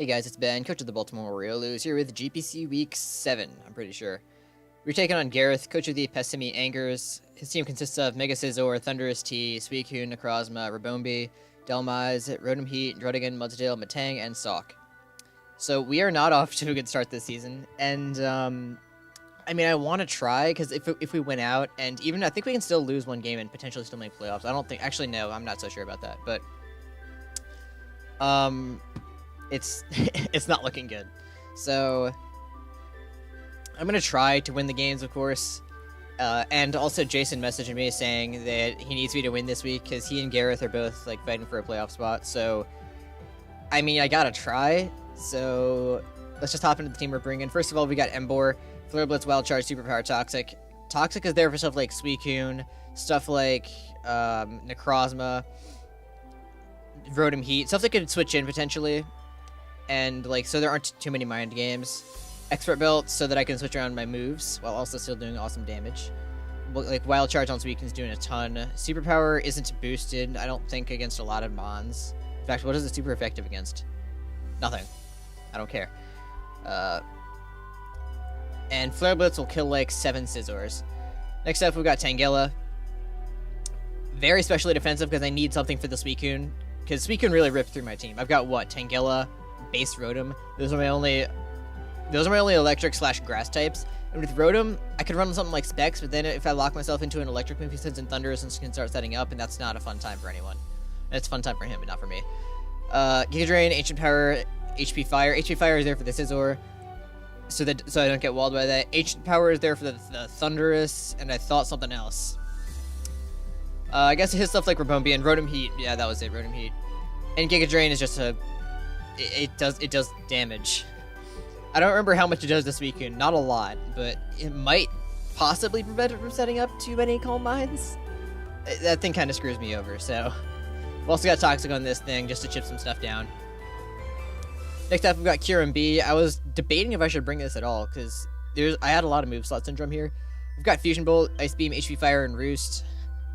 Hey guys, it's Ben, coach of the Baltimore Oriolus, here with GPC Week 7, I'm pretty sure. We're taking on Gareth, coach of the PassimiAngers. His team consists of Mega Scizor, Thunderous T, Suicune, Necrozma, Rabombi, Delmise, Rotom Heat, Druddigon, Mudsdale, Matang, and Sawk. So we are not off to a good start this season, and I mean, I want to try, because if we win out, and even I think we can still lose one game and potentially still make playoffs. I don't think, actually no, I'm not so sure about that, but it's it's not looking good. So I'm gonna try to win the games, of course. And also Jason messaged me saying that he needs me to win this week because he and Gareth are both like fighting for a playoff spot. So I mean, I gotta try. So let's just hop into the team we're bringing. First of all, we got Emboar, Flare Blitz, Wild Charge, Superpower, Toxic. Toxic is there for stuff like Suicune, stuff like Necrozma, Rotom Heat, stuff that could switch in potentially. And like, so there aren't too many mind games. Expert Belt so that I can switch around my moves while also still doing awesome damage. Like Wild Charge on Suicune is doing a ton. Superpower isn't boosted, I don't think, against a lot of mons. In fact, what is it super effective against? Nothing. I don't care. And Flare Blitz will kill like 7 Scizors. Next up, we've got Tangela. Very specially defensive because I need something for the Suicune. Because Suicune really ripped through my team. I've got what? Tangela, base Rotom. Those are my only electric / grass types. And with Rotom, I could run something like Specs, but then if I lock myself into an electric move, he sends in Thunderous and can start setting up, and that's not a fun time for anyone. And it's a fun time for him, but not for me. Giga Drain, Ancient Power, HP Fire. HP Fire is there for the Scizor, so I don't get walled by that. Ancient Power is there for the Thunderous, and I thought something else. I guess it hits stuff like Rabombi and Rotom Heat. Yeah, that was it, Rotom Heat. And Giga Drain is just a... It does damage. I don't remember how much it does this weekend. Not a lot, but it might possibly prevent it from setting up too many Calm Minds. That thing kind of screws me over, so... We've also got Toxic on this thing, just to chip some stuff down. Next up, we've got Cure and B. I was debating if I should bring this at all, because I had a lot of move slot syndrome here. We've got Fusion Bolt, Ice Beam, HP Fire, and Roost.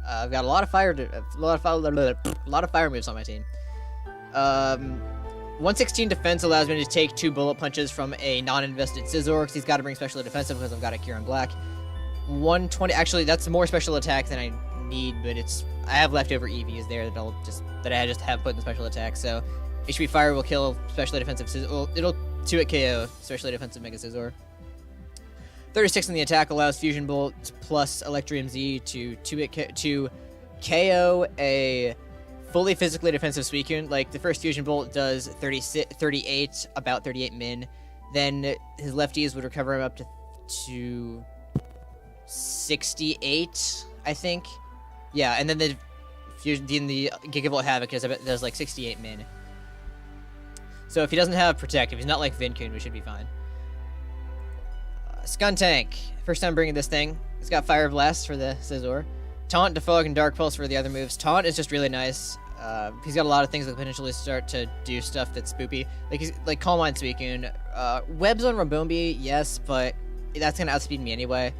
I've got a lot of fire moves on my team. 116 defense allows me to take 2 bullet punches from a non-invested Scizor, because he's got to bring special defensive because I've got a Cure in black. 120, actually that's more special attack than I need, but I have leftover EVs there that I just have put in special attack. So HP Fire will kill specially defensive Scizor. Well, it'll 2-hit KO specially defensive Mega Scizor. 36 in the attack allows Fusion Bolt plus Electrium Z to KO a fully physically defensive Suicune. Like, the first Fusion Bolt does 38, about 38 min. Then his lefties would recover him up to 68, I think. Yeah, and then the Gigavolt Havoc does like 68 min. So if he doesn't have Protect, if he's not like Vinkun, we should be fine. Skuntank. First time bringing this thing. It's got Fire Blast for the Scizor. Taunt, Defog, and Dark Pulse for the other moves. Taunt is just really nice. He's got a lot of things that potentially start to do stuff that's spoopy. Like Calm Mind Suicune. Webs on Rabombi, yes, but that's going to outspeed me anyway.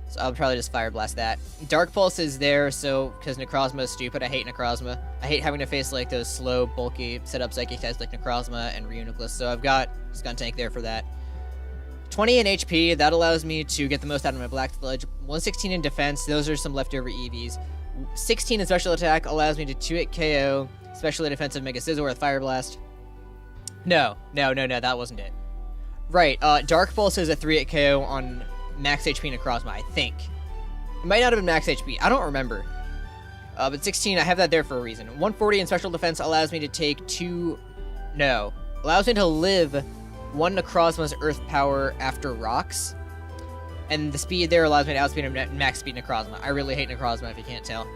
So I'll probably just Fire Blast that. Dark Pulse is there, so because Necrozma is stupid. I hate Necrozma. I hate having to face like those slow, bulky setup psychic types like Necrozma and Reuniclus, so I've got Skuntank there for that. 20 in HP, that allows me to get the most out of my Black Sludge. 116 in defense, those are some leftover EVs. 16 in special attack allows me to 2-hit KO specially defensive Mega Scizor with Fire Blast. No, that wasn't it. Right, Dark Pulse is a 3-hit KO on max HP Necrozma, I think. It might not have been max HP, I don't remember. But 16, I have that there for a reason. 140 in special defense allows me to take allows me to live 1 Necrozma's Earth Power after rocks. And the speed there allows me to outspeed him max speed Necrozma. I really hate Necrozma if you can't tell.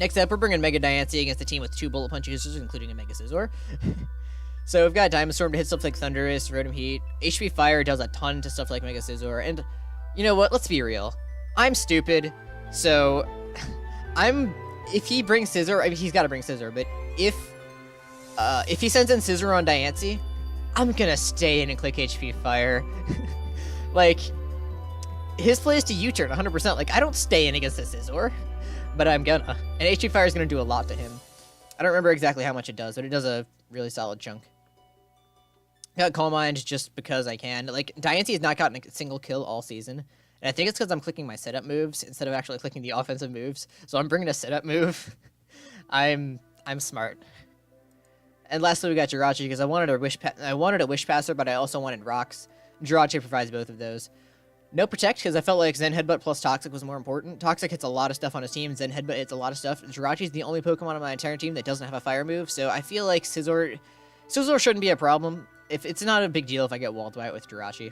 Next up, we're bringing Mega Diancie against a team with 2 bullet punch users, including a Mega Scizor. So we've got Diamond Storm to hit stuff like Thunderous, Rotom Heat. HP Fire does a ton to stuff like Mega Scizor. And you know what? Let's be real. I'm stupid. So if he brings Scizor, I mean, he's got to bring Scizor. But if he sends in Scizor on Diancie, I'm gonna stay in and click HP Fire. Like, his play is to U-turn 100%. Like, I don't stay in against the Scizor, but I'm gonna. And HP Fire is gonna do a lot to him. I don't remember exactly how much it does, but it does a really solid chunk. Got Calm Mind just because I can. Like, Diancie has not gotten a single kill all season. And I think it's because I'm clicking my setup moves instead of actually clicking the offensive moves. So I'm bringing a setup move. I'm smart. And lastly, we got Jirachi because I wanted a Wish Passer, but I also wanted Rocks. Jirachi provides both of those. No Protect because I felt like Zen Headbutt plus Toxic was more important. Toxic hits a lot of stuff on his team. Zen Headbutt hits a lot of stuff. Jirachi is the only Pokemon on my entire team that doesn't have a fire move, so I feel like Scizor shouldn't be a problem. If it's not a big deal if I get walled by it with Jirachi.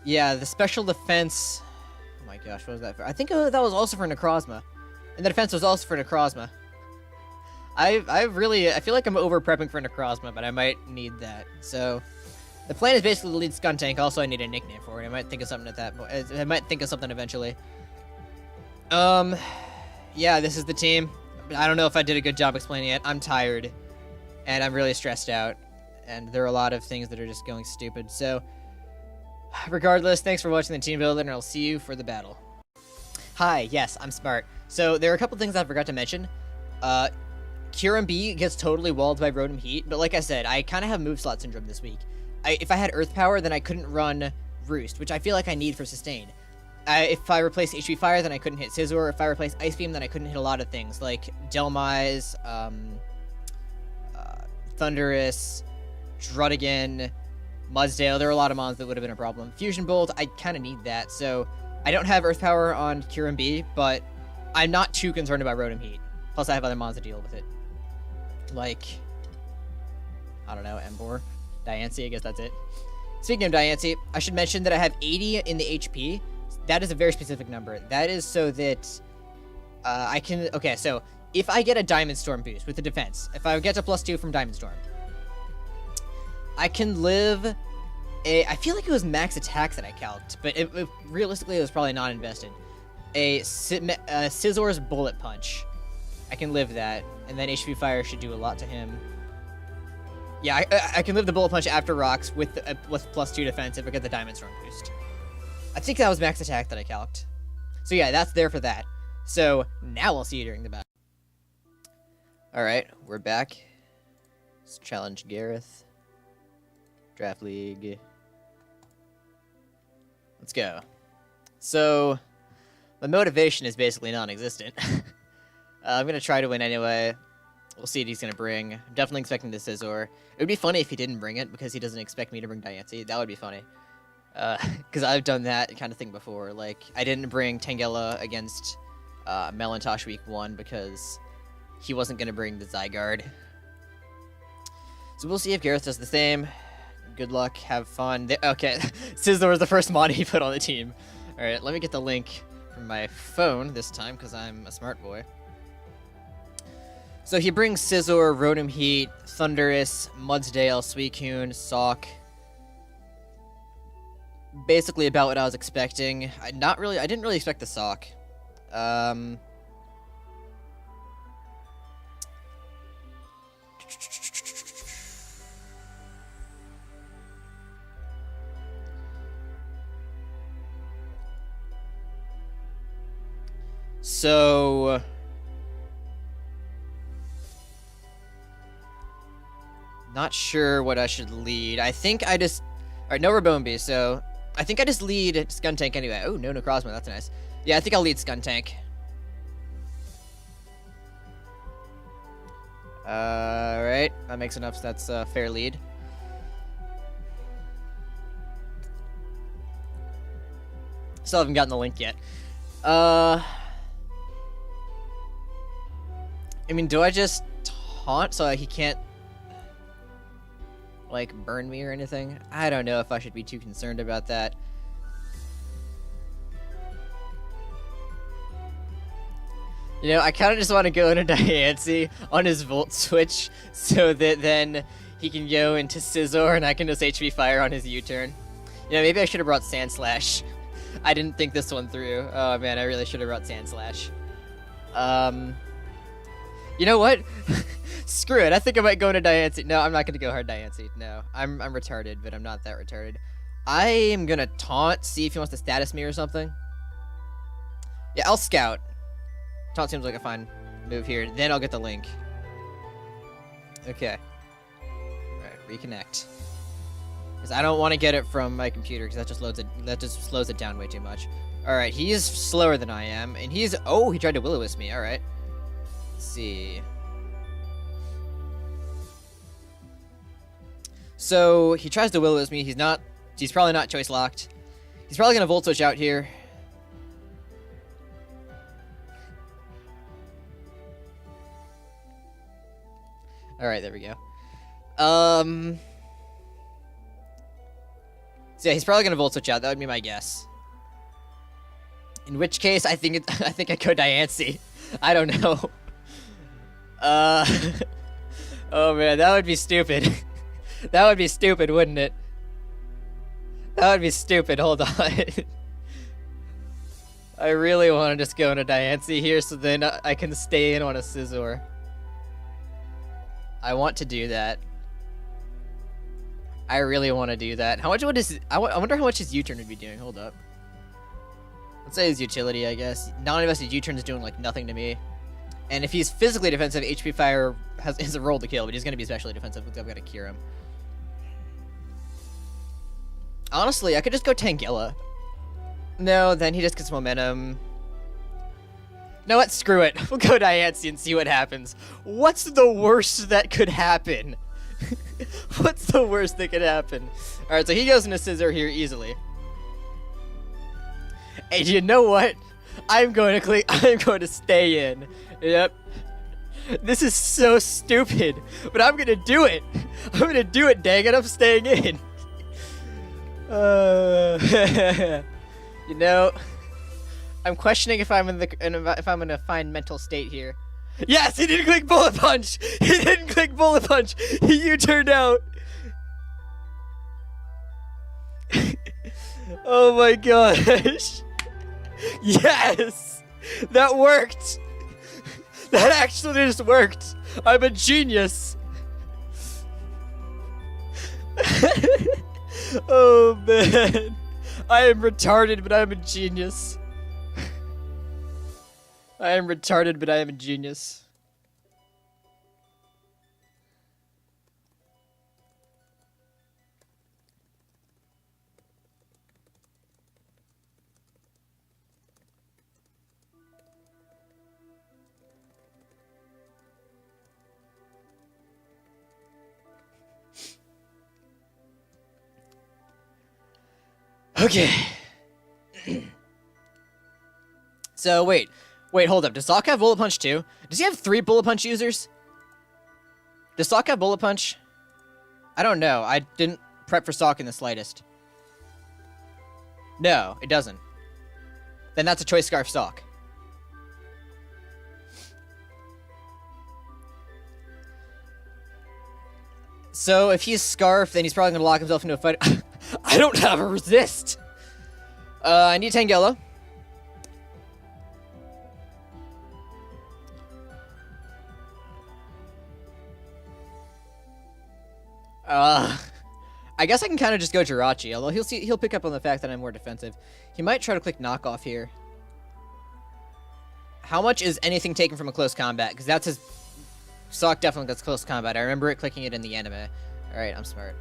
Yeah, the special defense. Oh my gosh, what was that for? I think that was also for Necrozma, and the defense was also for Necrozma. I feel like I'm over prepping for Necrozma, but I might need that. So the plan is basically to lead Skuntank. Also, I need a nickname for it. I might think of something at that point. I might think of something eventually. Yeah, this is the team. I don't know if I did a good job explaining it. I'm tired, and I'm really stressed out, and there are a lot of things that are just going stupid. So, regardless, thanks for watching the team builder, and I'll see you for the battle. Hi, yes, I'm smart. So, there are a couple things I forgot to mention. Kyurem B gets totally walled by Rotom Heat, but like I said, I kind of have move slot syndrome this week. If I had Earth Power, then I couldn't run Roost, which I feel like I need for Sustain. If I replace HP Fire, then I couldn't hit Scizor. If I replace Ice Beam, then I couldn't hit a lot of things, like Delmise, Thundurus, Druddigan, Mudsdale. There are a lot of mons that would have been a problem. Fusion Bolt, I kind of need that, so I don't have Earth Power on Kyurem B, but I'm not too concerned about Rotom Heat. Plus, I have other mons to deal with it. Like, I don't know, Emboar, Diancie, I guess that's it. Speaking of Diancie, I should mention that I have 80 in the HP. That is a very specific number. That is so that I can... Okay, so if I get a Diamond Storm boost with the defense, if I get to +2 from Diamond Storm, I can live a... I feel like it was max attack that I calced, but realistically it was probably not invested. A Scizor's Bullet Punch. I can live that, and then HP Fire should do a lot to him. Yeah, I can live the Bullet Punch after Rocks with +2 defense if I get the Diamond Storm boost. I think that was max attack that I calced. So yeah, that's there for that. So now I'll see you during the battle. Alright, we're back. Let's challenge Gareth. Draft League. Let's go. So, my motivation is basically non-existent. I'm going to try to win anyway. We'll see what he's going to bring. I'm definitely expecting the Scizor. It would be funny if he didn't bring it, because he doesn't expect me to bring Diancie. That would be funny. Because I've done that kind of thing before. Like, I didn't bring Tangela against Melantosh week 1 because he wasn't going to bring the Zygarde. So we'll see if Gareth does the same. Good luck, have fun. Okay, Scizor was the first mod he put on the team. Alright, let me get the link from my phone this time, because I'm a smart boy. So he brings Scizor, Rotom Heat, Thundurus, Mudsdale, Suicune, Sawk. Basically about what I was expecting. I didn't really expect the Sawk. So not sure what I should lead. I think I just... Alright, no Rabombi, so I think I just lead Skuntank anyway. Oh, no Necrozma, that's nice. Yeah, I think I'll lead Skuntank. Alright, that makes enough, so that's a fair lead. Still haven't gotten the link yet. I mean, do I just taunt so he can't, like, burn me or anything? I don't know if I should be too concerned about that. You know, I kind of just want to go into Diancie on his Volt Switch so that then he can go into Scizor and I can just HP Fire on his U-turn. You know, maybe I should have brought Sandslash. I didn't think this one through. Oh man, I really should have brought Sandslash. You know what? Screw it. I think I might go into Diancie. No, I'm not going to go hard Diancie. No, I'm retarded, but I'm not that retarded. I am going to taunt, see if he wants to status me or something. Yeah, I'll scout. Taunt seems like a fine move here. Then I'll get the link. Okay. Reconnect. Because I don't want to get it from my computer, because that just slows it down way too much. Alright, he's slower than I am, and he's... Oh, he tried to will-o-wisp me, alright. Let's see. So, he tries to will-o-wisp me, he's probably not choice locked. He's probably gonna Volt Switch out here. Alright, there we go. So yeah, he's probably gonna Volt Switch out. That would be my guess. In which case, I think I go Diancie. I don't know. Oh man, that would be stupid. That would be stupid, wouldn't it? That would be stupid. Hold on. I really want to just go into Diancie here, so then I can stay in on a Scizor. I want to do that. I really want to do that. How much would his... I wonder how much his U-turn would be doing. Hold up. Let's say his utility, I guess. Non-invested U-turn is doing, like, nothing to me. And if he's physically defensive, HP Fire has a role to kill, but he's going to be especially defensive because I've got to cure him. Honestly, I could just go Tangela. No, then he just gets momentum. You know what? Screw it. We'll go Diancie and see what happens. What's the worst that could happen? What's the worst that could happen? Alright, so he goes into Scizor here easily. And you know what? I'm going to stay in. Yep. This is so stupid. But I'm going to do it. I'm going to do it, dang it. I'm staying in. You know, I'm questioning if I'm in a fine mental state here. Yes, he didn't click Bullet Punch. He didn't click Bullet Punch. He U-turned out. Oh my gosh. Yes, that worked. That actually just worked. I'm a genius. Oh man, I am retarded, but I am a genius. I am retarded, but I am a genius. Okay. So, wait, hold up. Does Sock have Bullet Punch too? Does he have 3 Bullet Punch users? Does Sock have Bullet Punch? I don't know. I didn't prep for Sock in the slightest. No, it doesn't. Then that's a Choice Scarf Sock. So, if he's Scarf, then he's probably going to lock himself into a fight. I don't have a Resist! I need Tangela. I guess I can kind of just go Jirachi, although he'll pick up on the fact that I'm more defensive. He might try to click Knockoff here. How much is anything taken from a close combat? Because that's his... Sock definitely gets close combat. I remember it clicking it in the anime. Alright, I'm smart.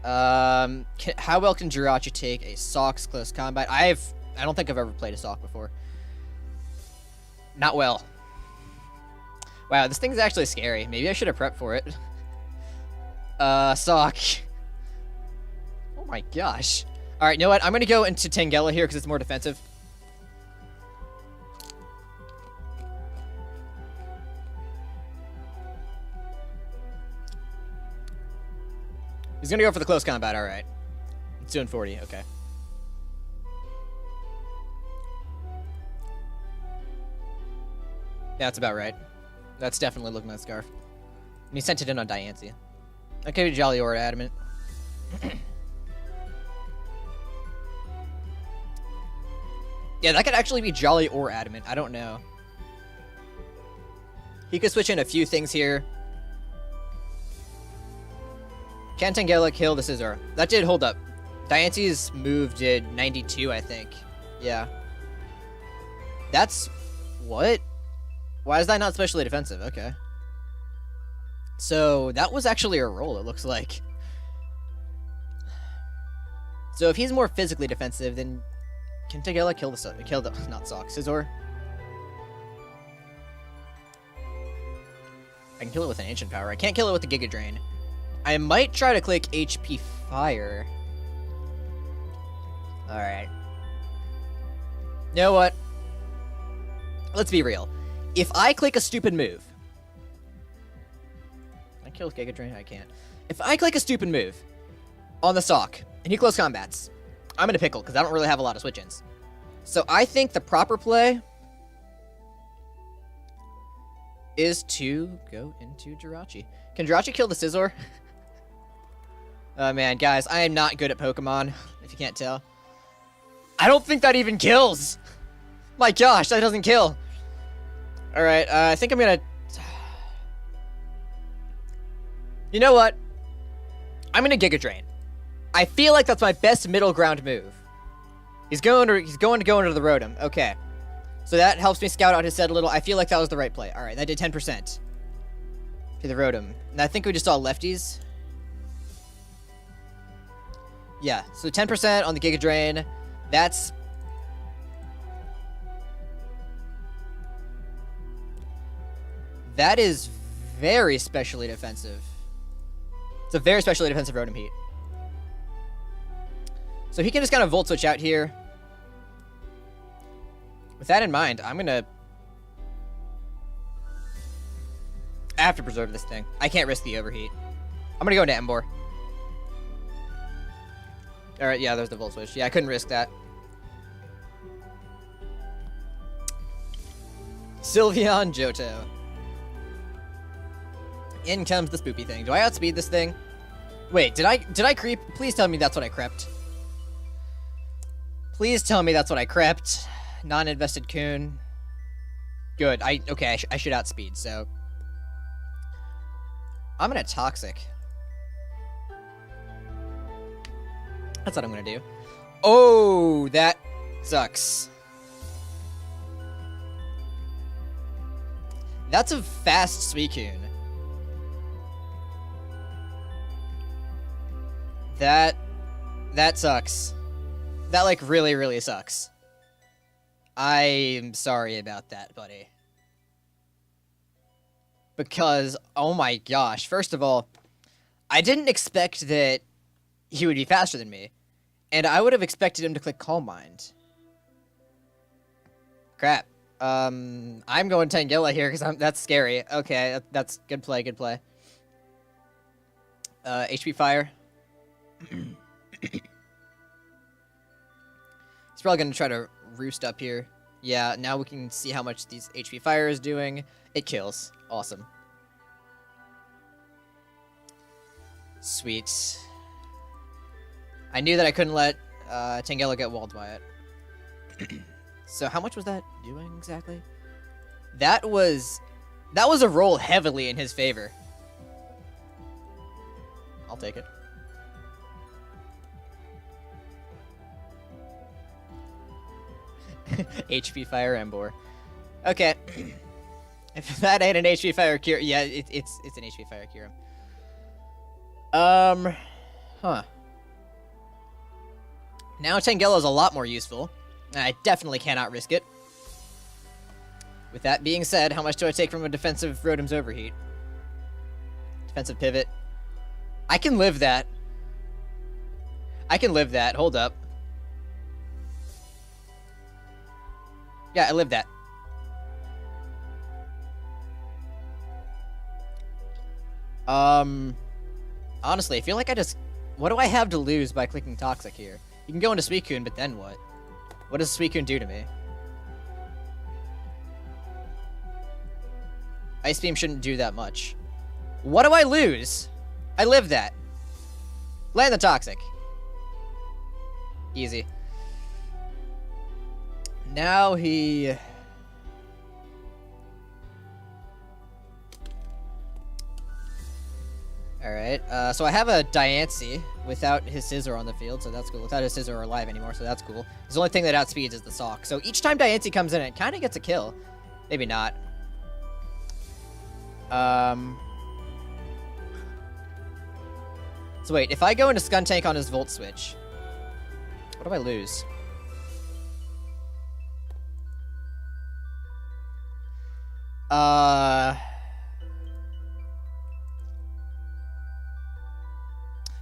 How well can Jirachi take a Sock's close combat? I don't think I've ever played a Sock before. Not well. Wow, this thing's actually scary. Maybe I should have prepped for it. Sock. Oh my gosh. Alright, you know what? I'm gonna go into Tangela here because it's more defensive. He's gonna go for the close combat, alright. It's doing 40, okay. Yeah, that's about right. That's definitely looking like a Scarf. And he sent it in on Diancie. That could be Jolly or Adamant. Yeah, that could actually be Jolly or Adamant. I don't know. He could switch in a few things here. Can Tangela kill the Scizor? That did hold up. Diancie's move did 92, I think. Yeah. That's... What? Why is that not specially defensive? Okay. So that was actually a roll, it looks like. So if he's more physically defensive, then can Tangela kill the not Sock, Scizor? I can kill it with an Ancient Power. I can't kill it with the Giga Drain. I might try to click HP Fire. Alright. You know what? Let's be real. If I click a stupid move... Can I kill with Giga Drain? I can't. If I click a stupid move on the Sock, and he close combats, I'm in a pickle, because I don't really have a lot of switch-ins. So I think the proper play is to go into Jirachi. Can Jirachi kill the Scizor? Oh man, guys, I am not good at Pokemon, if you can't tell. I don't think that even kills! My gosh, that doesn't kill! Alright, I think I'm gonna... You know what? I'm gonna Giga Drain. I feel like that's my best middle ground move. He's going to go into the Rotom. Okay. So that helps me scout out his set a little. I feel like that was the right play. Alright, that did 10% to the Rotom. And I think we just saw lefties. Yeah, so 10% on the Giga Drain. That's... That is very specially defensive. It's a very specially defensive Rotom Heat. So he can just kind of Volt Switch out here. With that in mind, I'm gonna... I have to preserve this thing. I can't risk the Overheat. I'm gonna go into Emboar. Alright, yeah, there's the Volt Switch. Yeah, I couldn't risk that. Sylveon Johto. In comes the spoopy thing. Do I outspeed this thing? Wait, did I creep? Please tell me that's what I crept. Please tell me that's what I crept. Non-invested Coon. Good. Okay, I should outspeed, so... I'm gonna Toxic. That's what I'm gonna do. Oh, that sucks. That's a fast Suicune. That sucks. That, like, really, really sucks. I'm sorry about that, buddy. Because, oh my gosh, first of all, I didn't expect that he would be faster than me. And I would have expected him to click Calm Mind. Crap. I'm going Tangela here, because that's scary. Okay, that's good play, good play. HP Fire. He's probably going to try to roost up here. Yeah, now we can see how much these HP Fire is doing. It kills. Awesome. Sweet. I knew that I couldn't let Tangela get walled by it. So how much was that doing exactly? That was a roll heavily in his favor. I'll take it. HP Fire Emboar. Okay. If that ain't an HP Fire Cure, yeah, it's an HP Fire Cure. Huh. Now Tangela is a lot more useful. I definitely cannot risk it. With that being said, how much do I take from a defensive Rotom's Overheat? Defensive Pivot. I can live that. I can live that. Hold up. Yeah, I live that. Honestly, I feel like I just... What do I have to lose by clicking Toxic here? You can go into Suicune, but then what? What does Suicune do to me? Ice Beam shouldn't do that much. What do I lose? I live that. Land the Toxic. Easy. Now he... Alright, so I have a Diancie without his Scizor on the field, so that's cool. Without his Scizor alive anymore, so that's cool. The only thing that outspeeds is the Sock. So each time Diancie comes in, it kind of gets a kill. Maybe not. So wait, if I go into Skuntank on his Volt Switch, what do I lose? I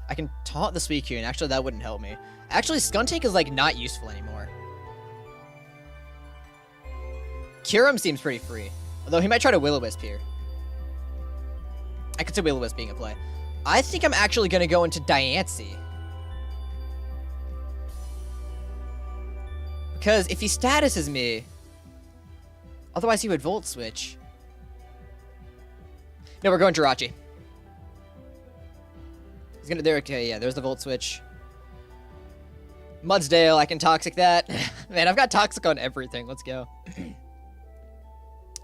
can taunt the Suicune. Actually, that wouldn't help me. Actually, Skuntank is, like, not useful anymore. Kyurem seems pretty free. Although he might try to Will-O-Wisp here. I could see Will-O-Wisp being a play. I think I'm actually going to go into Diancie. Because if he statuses me, otherwise he would Volt Switch. No, we're going Jirachi. He's gonna there. Okay, yeah, there's the Volt Switch. Mudsdale, I can Toxic that. Man, I've got Toxic on everything. Let's go.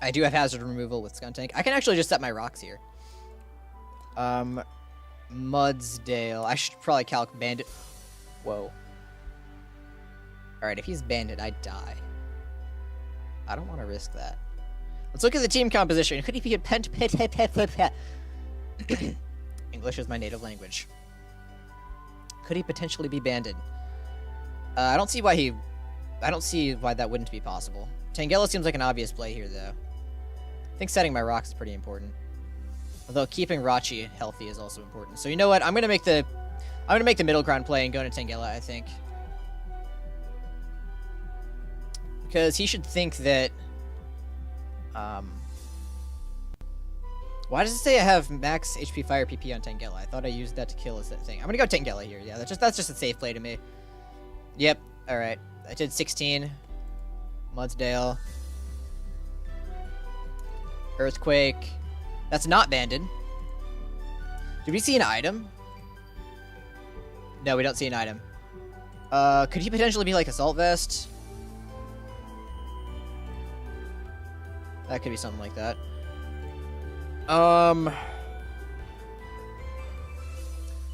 I do have Hazard Removal with Skuntank. I can actually just set my rocks here. Mudsdale. I should probably calc Bandit. Whoa. Alright, if he's Bandit, I die. I don't want to risk that. Let's look at the team composition. Could he be a English is my native language. Could he potentially be Banded? I don't see why that wouldn't be possible. Tangela seems like an obvious play here, though. I think setting my rocks is pretty important. Although keeping Rachi healthy is also important. So you know what? I'm gonna make the middle ground play and go into Tangela, I think. Because he should think that why does it say I have max HP Fire PP on Tangela? I thought I used that to kill this thing. I'm gonna go Tangela here. Yeah, that's just a safe play to me. Yep. All right. I did 16. Mudsdale. Earthquake. That's not banded. Did we see an item? No, we don't see an item. Could he potentially be like Assault Vest? That could be something like that. So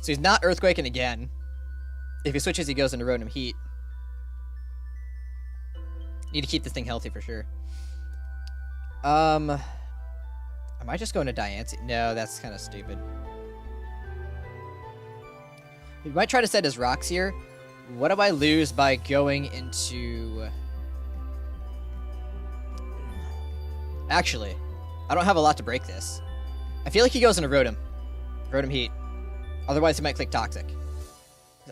he's not Earthquaking again. If he switches, he goes into Rotom Heat. Need to keep this thing healthy for sure. Am I just going to Diancie? No, that's kind of stupid. He might try to set his rocks here. What do I lose by going into... Actually, I don't have a lot to break this. I feel like he goes into Rotom. Rotom Heat. Otherwise, he might click Toxic.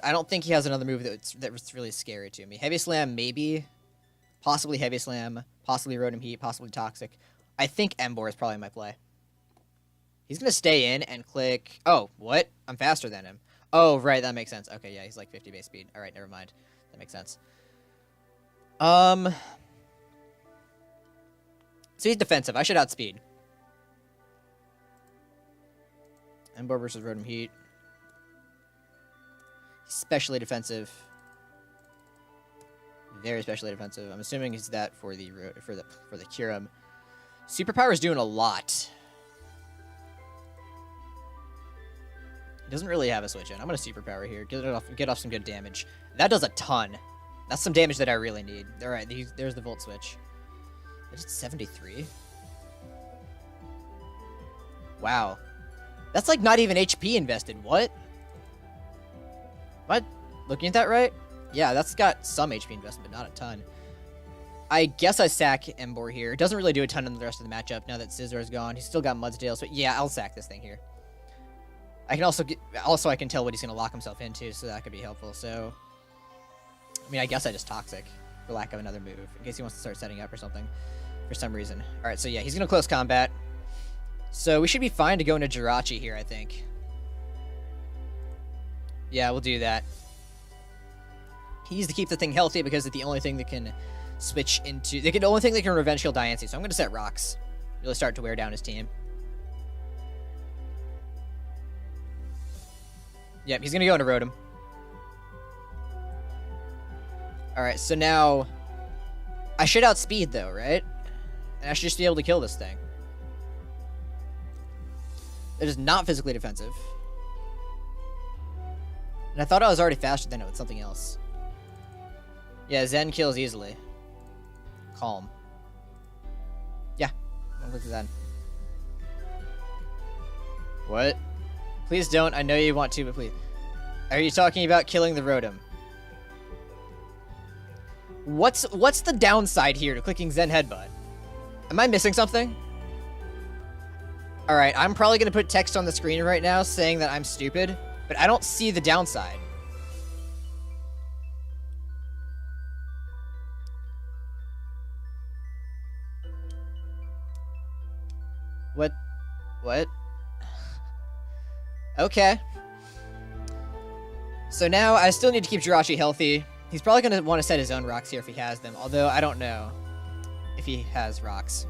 I don't think he has another move that's really scary to me. Heavy Slam, maybe. Possibly Heavy Slam. Possibly Rotom Heat. Possibly Toxic. I think Emboar is probably my play. He's going to stay in and click... Oh, what? I'm faster than him. Oh, right. That makes sense. Okay, yeah, he's like 50 base speed. All right, never mind. That makes sense. So he's defensive. I should outspeed. Emboar versus Rotom Heat. Especially defensive. Very especially defensive. I'm assuming he's that for the Kyurem. Superpower is doing a lot. He doesn't really have a switch in. I'm gonna Superpower here. Get off some good damage. That does a ton. That's some damage that I really need. All right, there's the Volt Switch. It's 73. Wow, that's like not even HP invested. What? Am I looking at that right? Yeah, that's got some HP investment, but not a ton. I guess I sack Emboar here. It doesn't really do a ton in the rest of the matchup now that Scizor is gone. He's still got Mudsdale, so yeah, I'll sack this thing here. I can also I can tell what he's gonna lock himself into, so that could be helpful. So, I mean, I guess I just Toxic for lack of another move in case he wants to start setting up or something for some reason. All right, so yeah, he's gonna close combat. So we should be fine to go into Jirachi here, I think. Yeah, we'll do that. He needs to keep the thing healthy because it's the only thing that can switch into... The only thing that can Revenge Shield Diancie, so I'm going to set Rocks. Really start to wear down his team. Yep, he's going to go into Rotom. Alright, so now... I should outspeed, though, right? And I should just be able to kill this thing. It is not physically defensive. And I thought I was already faster than it with something else. Yeah, Zen kills easily. Calm. Yeah, I'll look at Zen. What? Please don't. I know you want to, but please. Are you talking about killing the Rotom? What's the downside here to clicking Zen Headbutt? Am I missing something? Alright, I'm probably going to put text on the screen right now saying that I'm stupid, but I don't see the downside. What? Okay. So now I still need to keep Jirachi healthy. He's probably going to want to set his own rocks here if he has them, although I don't know if he has rocks.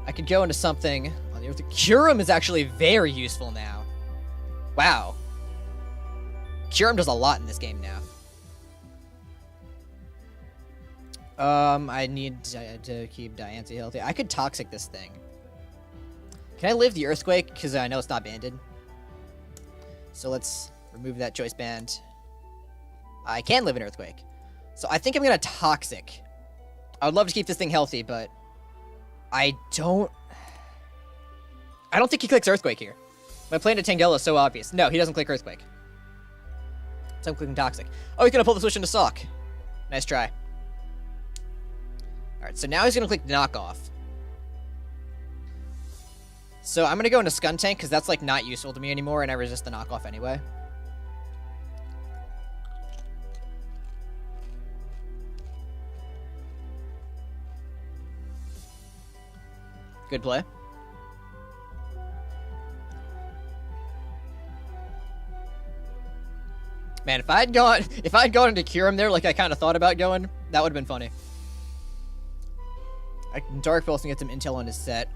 I could go into something on the earth. Kyurem is actually very useful now. Wow. Kyurem does a lot in this game now. I need to keep Diancie healthy. I could Toxic this thing. Can I live the Earthquake? Because I know it's not banded. So let's remove that choice band. I can live an Earthquake. So I think I'm going to Toxic. I would love to keep this thing healthy, but I don't think he clicks Earthquake here. My plan to Tangela is so obvious. No, he doesn't click Earthquake. So I'm clicking Toxic. Oh, he's going to pull the switch into Sock. Nice try. Alright, so now he's going to click Knockoff. So I'm going to go into Skuntank, because that's, like, not useful to me anymore, and I resist the Knockoff anyway. Good play. Man, if I'd gone into Kyurem there like I kind of thought about going, that would have been funny. I can Dark Pulse and get some intel on his set.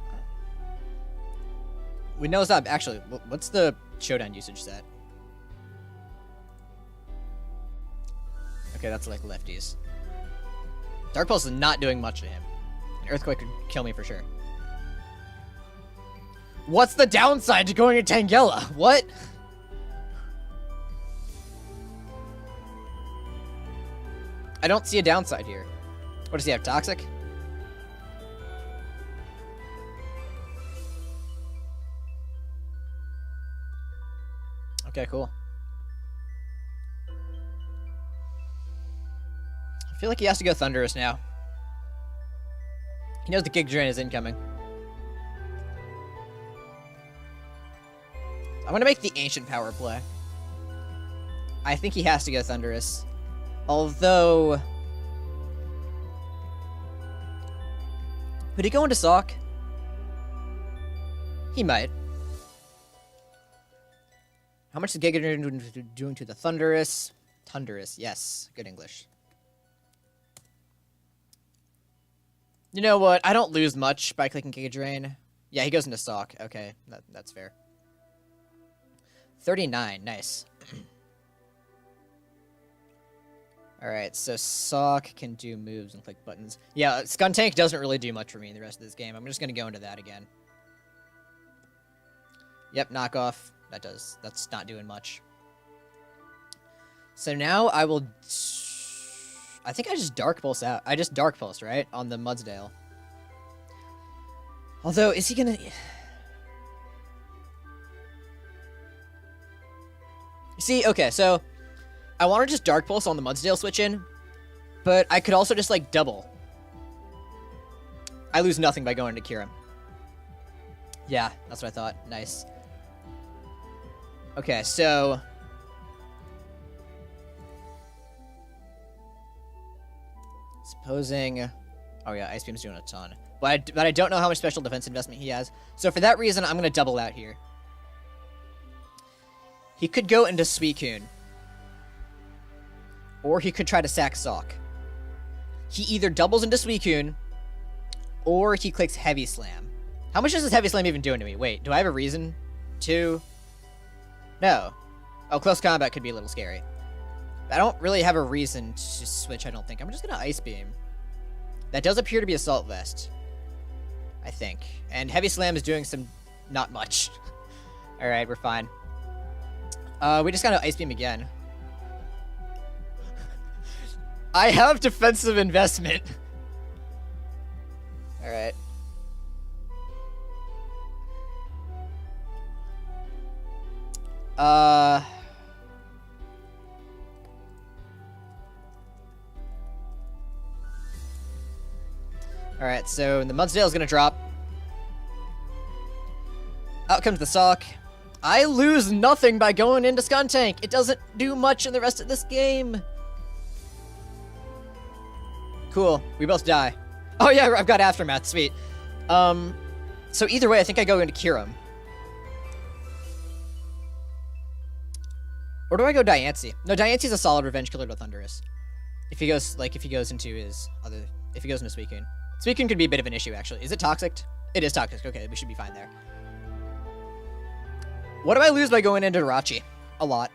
We know it's not actually. What's the Showdown usage set? Okay, that's like lefties. Dark Pulse is not doing much to him. An Earthquake could kill me for sure. What's the downside to going to Tangela? What? I don't see a downside here. What does he have? Toxic? Okay, cool. I feel like he has to go Thunderous now. He knows the Gig Drain is incoming. I'm gonna make the Ancient Power play. I think he has to go Thunderous. Although... Would he go into Sock? He might. How much is Giga doing to the Thunderous? Thunderous, yes. Good English. You know what? I don't lose much by clicking Giga Drain. Yeah, he goes into Sock. Okay, that's fair. 39, nice. Alright, so Sock can do moves and click buttons. Yeah, Skuntank doesn't really do much for me in the rest of this game. I'm just going to go into that again. Yep, Knockoff. That's not doing much. So now I will... I think I just Dark Pulse out. I just Dark Pulse, right? On the Mudsdale. Although, is he going to... See, okay, so... I want to just Dark Pulse on the Mudsdale switch in, but I could also just, like, double. I lose nothing by going to Kyurem. Yeah, that's what I thought. Nice. Okay, so... Supposing... Oh yeah, Ice Beam's doing a ton. But I don't know how much special defense investment he has. So for that reason, I'm going to double out here. He could go into Suicune. Or he could try to sack Sock. He either doubles into Suicune, or he clicks Heavy Slam. How much is this Heavy Slam even doing to me? Wait, do I have a reason to? No. Oh, Close Combat could be a little scary. I don't really have a reason to switch, I don't think. I'm just going to Ice Beam. That does appear to be Assault Vest. I think. And Heavy Slam is doing some... not much. Alright, we're fine. We just got to Ice Beam again. I have defensive investment. Alright. Alright, so the Mudsdale's gonna drop. Out comes the Sock. I lose nothing by going into Skuntank. It doesn't do much in the rest of this game. Cool. We both die. Oh yeah, I've got Aftermath. Sweet. So either way, I think I go into Kyurem. Or do I go Diancie? No, Diancie's a solid revenge killer to Thundurus. If he goes into his other... If he goes into Suicune. Suicune could be a bit of an issue, actually. Is it toxic? It is toxic. Okay, we should be fine there. What do I lose by going into Irachi? A lot.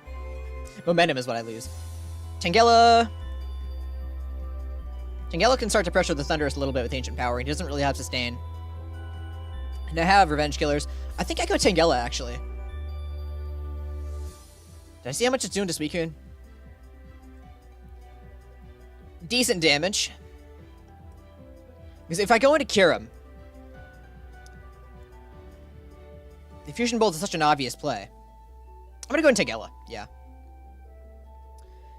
Momentum is what I lose. Tangela... Tangela can start to pressure the Thundurus a little bit with Ancient Power. He doesn't really have Sustain. And I have Revenge Killers. I think I go Tangela, actually. Did I see how much it's doing to Suicune? Decent damage. Because if I go into Kyurem, the Fusion Bolt is such an obvious play. I'm going to go into Tangela, yeah.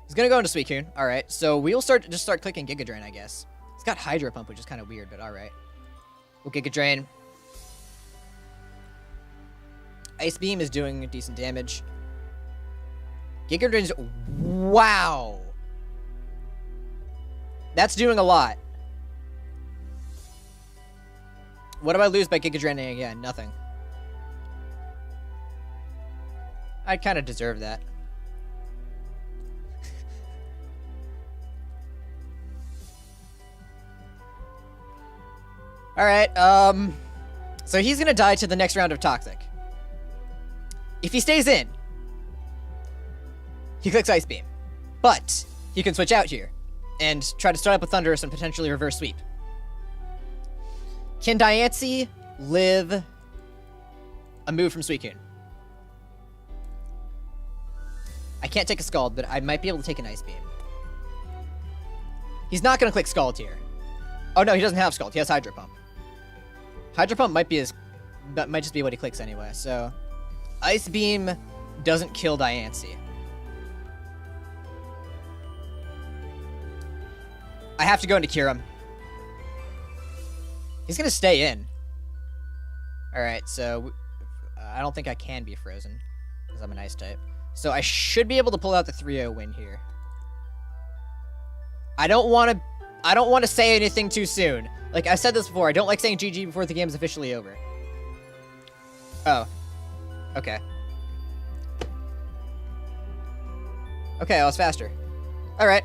He's going to go into Suicune. Alright, so we'll start clicking Giga Drain, I guess. He's got Hydro Pump, which is kind of weird, but alright. We'll Giga Drain. Ice Beam is doing decent damage. Giga Drain's... Wow! That's doing a lot. What do I lose by Giga Draining again? Nothing. I kind of deserve that. Alright, so he's gonna die to the next round of Toxic. If he stays in, he clicks Ice Beam. But he can switch out here and try to start up with Thundurus and potentially reverse sweep. Can Diancie live a move from Suicune? I can't take a Scald, but I might be able to take an Ice Beam. He's not going to click Scald here. Oh no, he doesn't have Scald. He has Hydro Pump. Hydro Pump might just be what he clicks anyway, so... Ice Beam doesn't kill Diancie. I have to go into Kyurem. He's going to stay in. Alright, so... I don't think I can be frozen, because I'm an Ice type. So I should be able to pull out the 3-0 win here. I don't want to say anything too soon. Like, I've said this before, I don't like saying GG before the game's officially over. Oh. Okay. Okay, I was faster. Alright.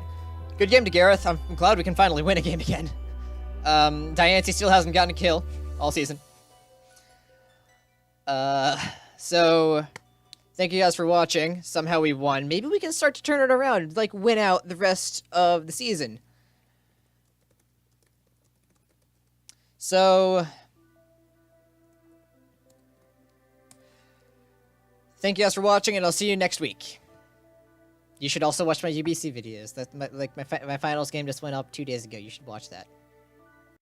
Good game to Gareth. I'm glad we can finally win a game again. Diancie still hasn't gotten a kill all season. So... Thank you guys for watching. Somehow we won. Maybe we can start to turn it around, like win out the rest of the season. So... Thank you guys for watching, and I'll see you next week. You should also watch my UBC videos. That's my finals game just went up 2 days ago. You should watch that.